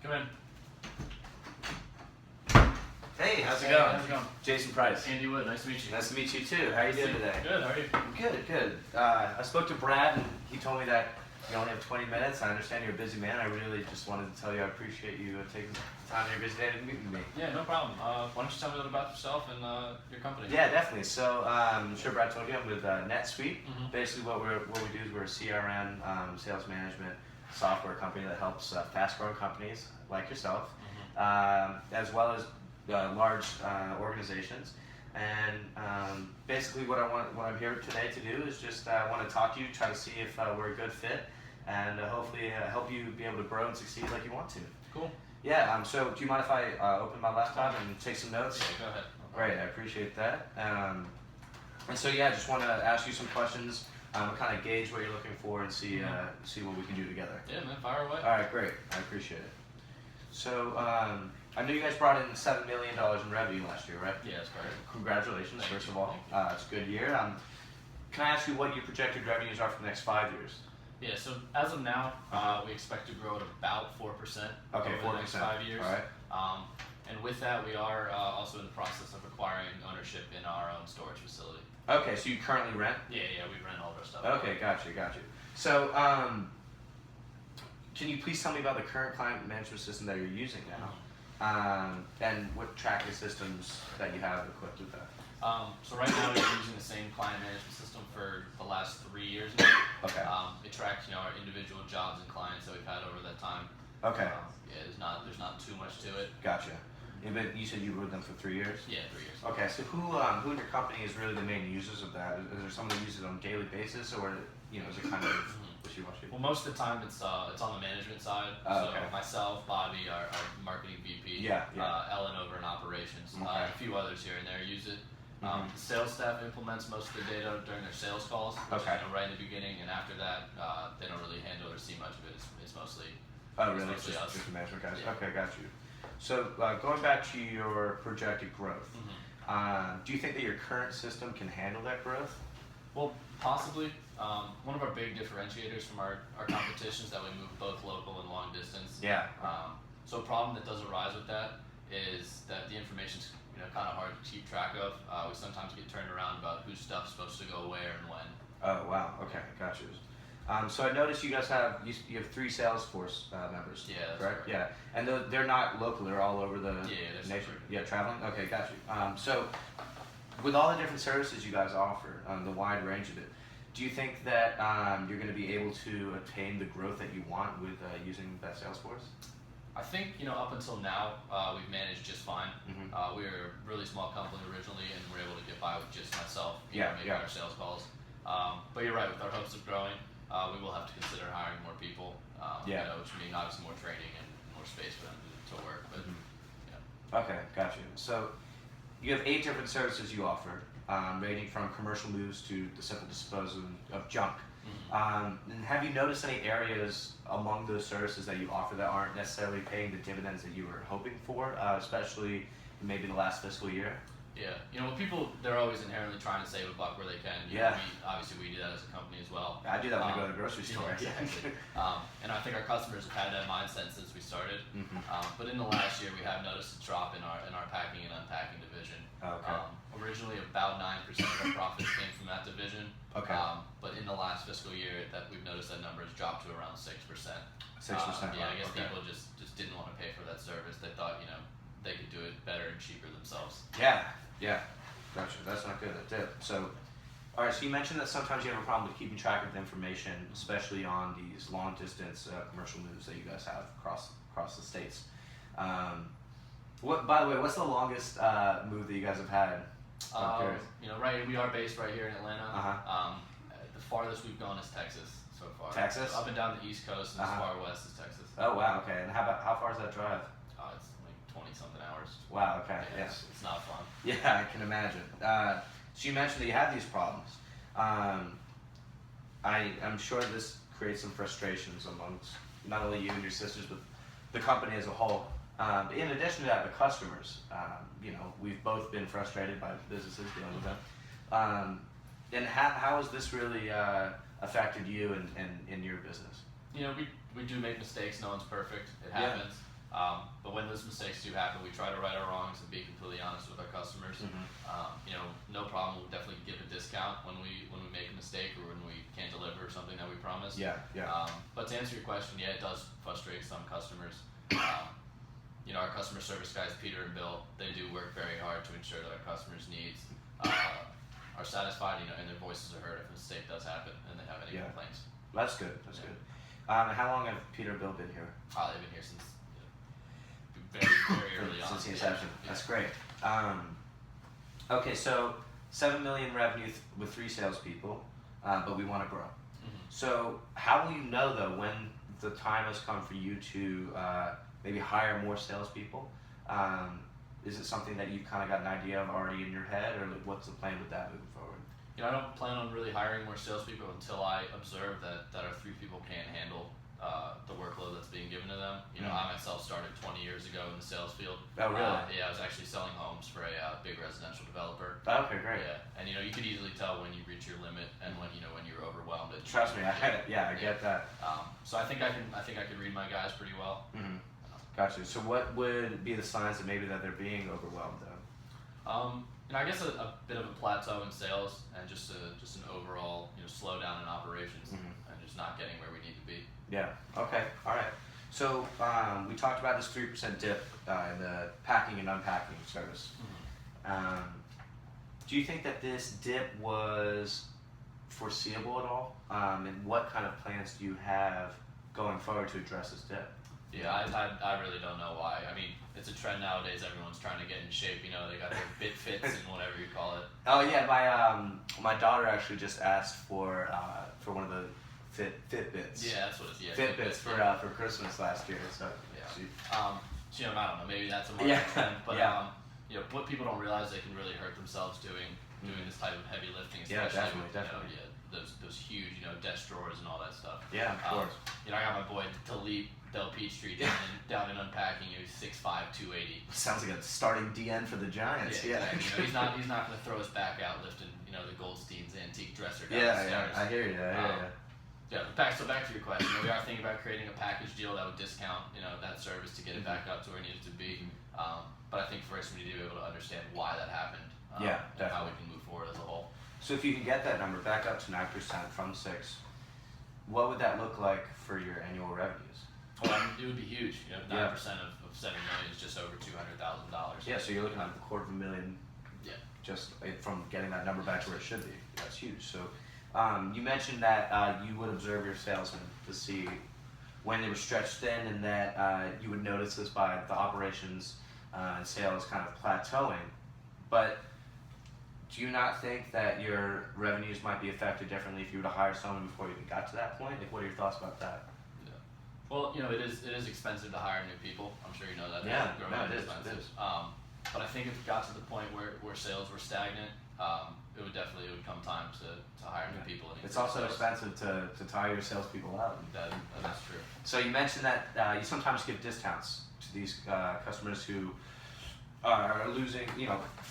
Come in. Hey, how's it Hey, going? how's it going? Jason Price. Andy Wood, nice to meet you. Nice to meet you too. How are you doing today? Good, how are you? Good. I spoke to Brad and he told me that you only have 20 minutes. I understand you're a busy man. I really just wanted to tell you I appreciate you taking the time in your busy day to meet with me. Yeah, no problem. Why don't you tell me a little about yourself and your company? Yeah, definitely. So I'm sure Brad told you I'm with NetSuite. Mhm. Basically, what we do is we're a CRM sales management software company that helps fast-growing companies like yourself, as well as large organizations. And basically, what I'm here today to do is just want to talk to you, try to see if we're a good fit, and hopefully help you be able to grow and succeed like you want to. Cool. Yeah. So, do you mind if I open my laptop and take some notes? Yeah, go ahead. Great, I appreciate that. And so yeah, I just want to ask you some questions, kind of gauge what you're looking for, and see what we can do together. Yeah, man, fire away. All right, great. I appreciate it. So I know you guys brought in $7 million in revenue last year, right? Yeah, that's correct. Congratulations, Thank first you. of all. It's a good year. Can I ask you what your projected revenues are for the next 5 years? Yeah, so as of now, we expect to grow at about 4% Okay, over the next 4%. 5 years. All right. And with that, we are also in the process of acquiring ownership in our own storage facility. Okay, so you currently rent? Yeah, we rent all of our stuff. Okay, got you. So, can you please tell me about the current client management system that you're using now, and what tracking systems that you have equipped with that? So right now we're using the same client management system for the last 3 years now. Okay. It tracks our individual jobs and clients that we've had over that time. Okay. Yeah, there's not too much to it. Gotcha. Yeah, but you said you were with them for 3 years? Yeah, 3 years. Okay, so who in your company is really the main users of that? Is there someone that uses it on a daily basis, or is it kind of wishy-washy? Well, most of the time it's on the management side. Oh, okay. So myself, Bobby, our marketing VP, Yeah. Ellen over in operations, Okay. a few others here and there use it. Mhm. The sales staff implements most of the data during their sales calls, which Okay. is, right in the beginning, and after that, they don't really handle or see much of it. It's mostly Oh, really? It's mostly us. Just the management guys? Yeah. Okay, got you. So, going back to your projected growth, do you think that your current system can handle that growth? Well, possibly. One of our big differentiators from our competition is that we move both local and long distance. Yeah. So a problem that does arise with that is that the information's kind of hard to keep track of. We sometimes get turned around about whose stuff's supposed to go where and when. Oh, wow. Okay, got you. So I noticed you guys have 3 Salesforce members. Yeah, that's correct? correct. Yeah, and they're not local; they're all over the Yeah, they're nation. separate. Yeah, traveling. Okay, got you. So with all the different services you guys offer, the wide range of it, do you think that you're going to be able to attain the growth that you want with using that Salesforce? I think up until now we've managed just fine. We were a really small company originally, and we're able to get by with just myself, making our sales calls. But you're right, with our hopes of growing, we will have to consider hiring more people. Which means obviously more training and more space for them to work. But Okay, got you. So you have 8 different services you offer, ranging from commercial moves to the simple disposal of junk. And have you noticed any areas among those services that you offer that aren't necessarily paying the dividends that you were hoping for, especially maybe the last fiscal year? Yeah, with people, they're always inherently trying to save a buck where they can. Obviously, we do that as a company as well. I do that when I go to the grocery store. Yeah, exactly. And I think our customers have had that mindset since we started. But in the last year, we have noticed a drop in our packing and unpacking division. Okay. Originally, about 9% of our profits came from that division. Okay. But in the last fiscal year, that we've noticed that number has dropped to around 6%. 6%. Yeah, I guess okay. people just didn't want to pay for that service. They thought they could do it better and cheaper themselves. Yeah, gotcha. That's not good. That's it. So, all right. So you mentioned that sometimes you have a problem with keeping track of the information, especially on these long distance commercial moves that you guys have across the states. By the way, what's the longest move that you guys have had? We are based right here in Atlanta. The farthest we've gone is Texas so far. Texas? So up and down the East Coast, and as far west as Texas. Oh wow. Okay. And how far is that drive? It's like 20-something hours. Wow. Okay. Yeah, Yeah. it's not fun. Yeah, I can imagine. So you mentioned that you have these problems. I'm sure this creates some frustrations amongst not only you and your sisters, but the company as a whole. In addition to that, the customers. We've both been frustrated by businesses dealing with them. And how has this really affected you and in your business? We do make mistakes. No one's perfect. It Yeah. happens. But when those mistakes do happen, we try to right our wrongs and be completely honest with our customers. No problem. We'll definitely give a discount when we make a mistake or when we can't deliver something that we promised. Yeah. But to answer your question, yeah, it does frustrate some customers. Our customer service guys, Peter and Bill, they do work very hard to ensure that our customers' needs are satisfied, and their voices are heard if a mistake does happen and they have any complaints. That's good. That's good. How long have Peter and Bill been here? They've been here since very early on. Since the inception. Yeah. That's great. Okay, so $7 million revenue with 3 salespeople, but we want to grow. So how will you know though when the time has come for you to maybe hire more salespeople? Is it something that you've kind of got an idea of already in your head, or what's the plan with that moving forward? I don't plan on really hiring more salespeople until I observe that our 3 people can't handle the workload that's being given to them. I myself started 20 years ago in the sales field. Oh, really? I was actually selling homes for a big residential developer. Okay, great. Yeah, and you could easily tell when you reach your limit and when you're overwhelmed. Trust me, I get that. So I think I can read my guys pretty well. Gotcha. So what would be the signs that maybe that they're being overwhelmed though? I guess a bit of a plateau in sales and just an overall slowdown in operations and just not getting where we need to be. Yeah. Okay. All right. So we talked about this 3% dip in the packing and unpacking service. Do you think that this dip was foreseeable at all? And what kind of plans do you have going forward to address this dip? Yeah, I really don't know why. I mean, it's a trend nowadays. Everyone's trying to get in shape. They got their bit fits and whatever you call it. Oh yeah, my daughter actually just asked for one of the Fitbits. Yeah, that's what it's. Yeah, Fitbits for Christmas last year. So yeah. I don't know. Maybe that's a market trend, but what people don't realize, they can really hurt themselves doing this type of heavy lifting. Especially definitely. Those huge desk drawers and all that stuff. Yeah, of course. I got my boy Del Peachtree down in unpacking. He was 6'5", 280. Sounds like a starting DN for the Giants. Yeah. Exactly. He's not going to throw us back out lifting the Goldstein's antique dresser down the stairs. I hear you. Yeah, so back to your question. We are thinking about creating a package deal that would discount, that service to get it back up to where it needs to be. But I think first we need to be able to understand why that happened. And how we can move forward as a whole. So if you can get that number back up to 9% from 6%, what would that look like for your annual revenues? Well, it would be huge. 9% of $7 million is just over $200,000. Yeah, so you're looking at $250,000. Yeah. Just from getting that number back to where it should be. That's huge. So you mentioned that you would observe your salesmen to see when they were stretched thin, and that you would notice this by the operations and sales kind of plateauing. But do you not think that your revenues might be affected differently if you were to hire someone before you even got to that point? What are your thoughts about that? Yeah. Well, it is expensive to hire new people. I'm sure you know that. Yeah, it is expensive. But I think if it got to the point where sales were stagnant, it would come time to hire new people. And it's also expensive to tire your salespeople out. That's true. So you mentioned that you sometimes give discounts to these customers who are losing,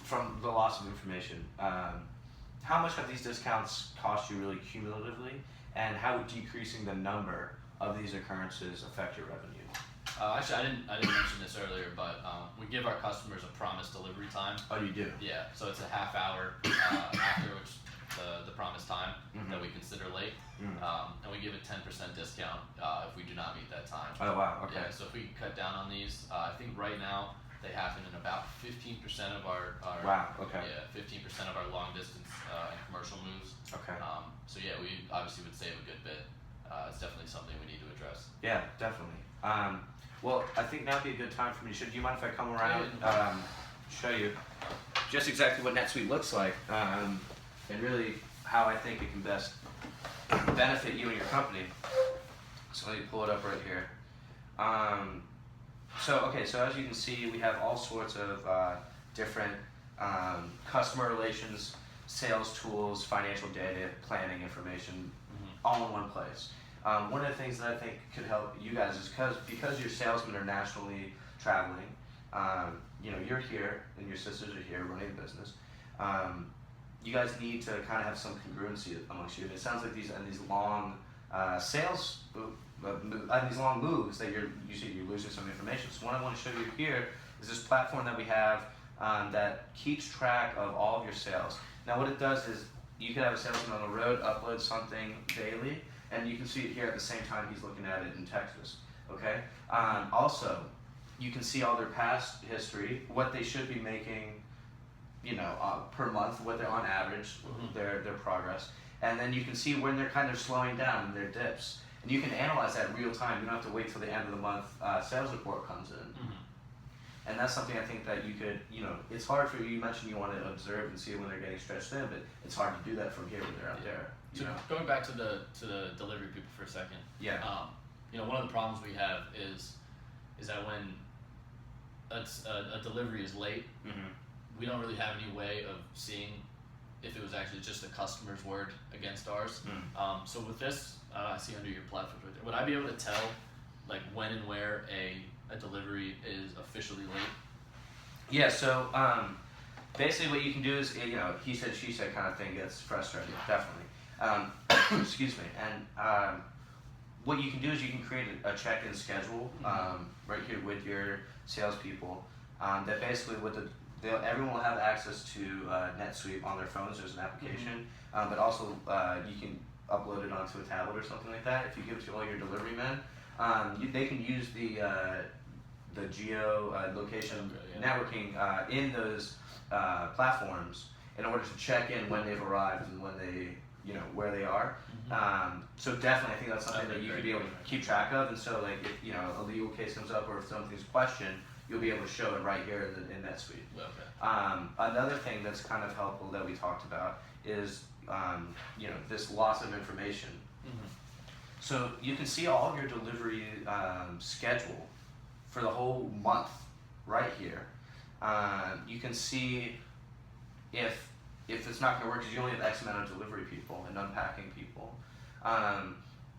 from the loss of information. How much have these discounts cost you really cumulatively, and how would decreasing the number of these occurrences affect your revenue? Actually, I didn't mention this earlier, but we give our customers a promised delivery time. Oh, you do? Yeah, so it's a half hour after which the promised time that we consider late, and we give a 10% discount if we do not meet that time. Oh wow, okay. Yeah, so if we cut down on these, I think right now they happen in about 15% of our wow, okay. Yeah, 15% of our long distance and commercial moves. Okay. So yeah, we obviously would save a good bit. It's definitely something we need to address. Yeah, definitely. Well, I think now would be a good time for me to show. Do you mind if I come around, show you just exactly what NetSuite looks like, and really how I think it can best benefit you and your company. So let me pull it up right here. So as you can see, we have all sorts of different customer relations, sales tools, financial data, planning information, all in one place. One of the things that I think could help you guys is because your salesmen are nationally traveling, you're here and your sisters are here running the business. You guys need to kind of have some congruency amongst you. And it sounds like these long sales, these long moves that you're losing some information. So what I want to show you here is this platform that we have that keeps track of all of your sales. Now what it does is you could have a salesman on the road upload something daily, and you can see it here at the same time he's looking at it in Texas. Okay. Also, you can see all their past history, what they should be making, per month, what they're on average, their progress, and then you can see when they're kind of slowing down in their dips, and you can analyze that real time. You don't have to wait till the end of the month sales report comes in. And that's something I think that you could, it's hard for you. You mentioned you want to observe and see when they're getting stretched thin, but it's hard to do that from here when they're out there. So going back to the delivery people for a second. Yeah. One of the problems we have is that when a delivery is late, we don't really have any way of seeing if it was actually just the customer's word against ours. So with this, I see under your platform right there, would I be able to tell like when and where a delivery is officially late? Yeah, so basically what you can do is, he said, she said kind of thing gets frustrating, definitely. Excuse me. And what you can do is you can create a check-in schedule right here with your salespeople that basically everyone will have access to NetSuite on their phones. There's an application, but also you can upload it onto a tablet or something like that. If you give it to all your delivery men, they can use the geo location networking in those platforms in order to check in when they've arrived and when they, where they are. So definitely, I think that's something that you could be able to keep track of. And so, like, if a legal case comes up or if something's questioned, you'll be able to show it right here in NetSuite. Another thing that's kind of helpful that we talked about is this loss of information. So you can see all of your delivery schedule for the whole month right here. You can see if it's not going to work because you only have X amount of delivery people and unpacking people.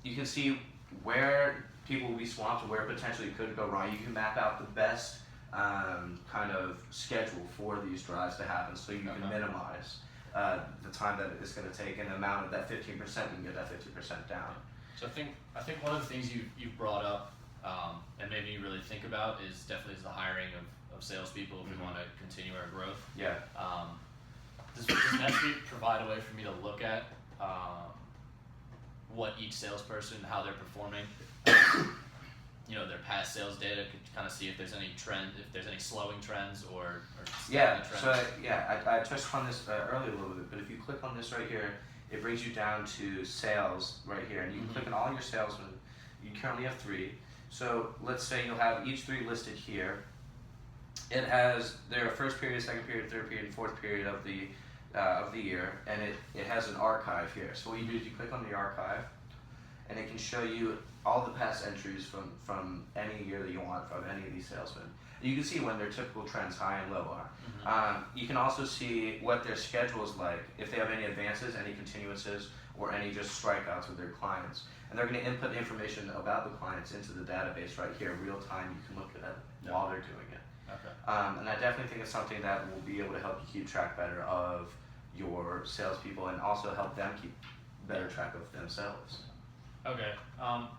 You can see where people will be swamped and where potentially it could go wrong. You can map out the best kind of schedule for these drives to happen, so you can minimize the time that it's going to take, and the amount of that 15%, you can get that 50% down. So I think one of the things you've brought up and made me really think about is definitely the hiring of salespeople if we want to continue our growth. Yeah. Does NetSuite provide a way for me to look at what each salesperson, how they're performing, their past sales data, to kind of see if there's any trend, if there's any slowing trends or trends? So I touched upon this earlier a little bit, but if you click on this right here, it brings you down to sales right here, and you can click on all your salesmen. You currently have 3. So let's say you'll have each 3 listed here. It has their first period, second period, third period, and fourth period of the year, and it has an archive here. So what you do is you click on the archive, and it can show you all the past entries from any year that you want from any of these salesmen. You can see when their typical trends, high and low, are. You can also see what their schedule is like, if they have any advances, any continuances, or any just strikeouts with their clients. And they're going to input information about the clients into the database right here, real time. You can look at it while they're doing it. And I definitely think it's something that will be able to help you keep track better of your salespeople and also help them keep better track of themselves. Okay.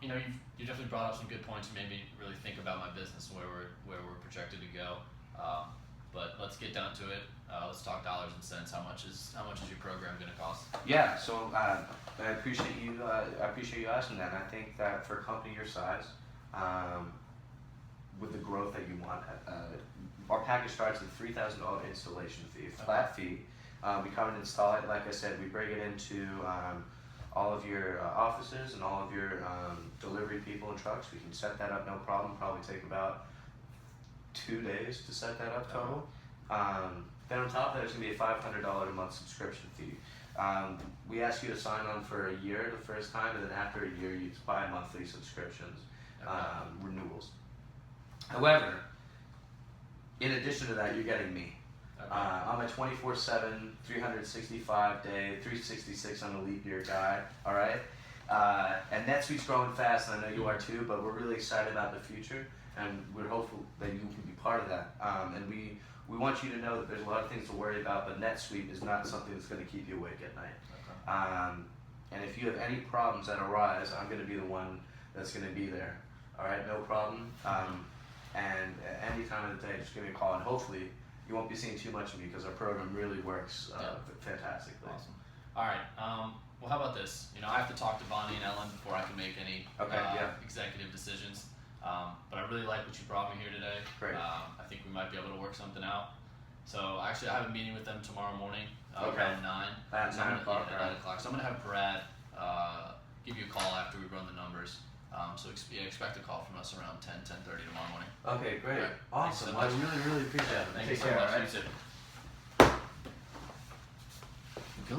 You definitely brought up some good points and made me really think about my business and where we're projected to go. But let's get down to it. Let's talk dollars and cents. How much is your program going to cost? Yeah. So I appreciate you. I appreciate you asking that. And I think that for a company your size, with the growth that you want, our package starts at $3,000 installation fee, flat fee. We come and install it. Like I said, we bring it into all of your offices and all of your delivery people and trucks. We can set that up, no problem. Probably take about 2 days to set that up total. Then on top of that, there's going to be a $500 a month subscription fee. We ask you to sign on for a year the first time, and then after a year, you buy monthly subscriptions, renewals. However, in addition to that, you're getting me. I'm a 24/7, 365-day, 366 on a leap year guy, all right? And NetSuite's growing fast, and I know you are too, but we're really excited about the future, and we're hopeful that you can be part of that. And we want you to know that there's a lot of things to worry about, but NetSuite is not something that's going to keep you awake at night. And if you have any problems that arise, I'm going to be the one that's going to be there. All right, no problem. And at any time of the day, just give me a call, and hopefully you won't be seeing too much of me because our program really works fantastically. Awesome. All right. Well, how about this? I have to talk to Bonnie and Ellen before I can make any executive decisions. But I really like what you brought me here today. Great. I think we might be able to work something out. So actually, I have a meeting with them tomorrow morning around 9. At 9 o'clock. At 9 o'clock. So I'm gonna have Brad give you a call after we run the numbers. So expect a call from us around 10:30 tomorrow morning. Okay, great. Right. Awesome. Thanks so I really appreciate it. Thank you Take so care, much. all right? You too. Go,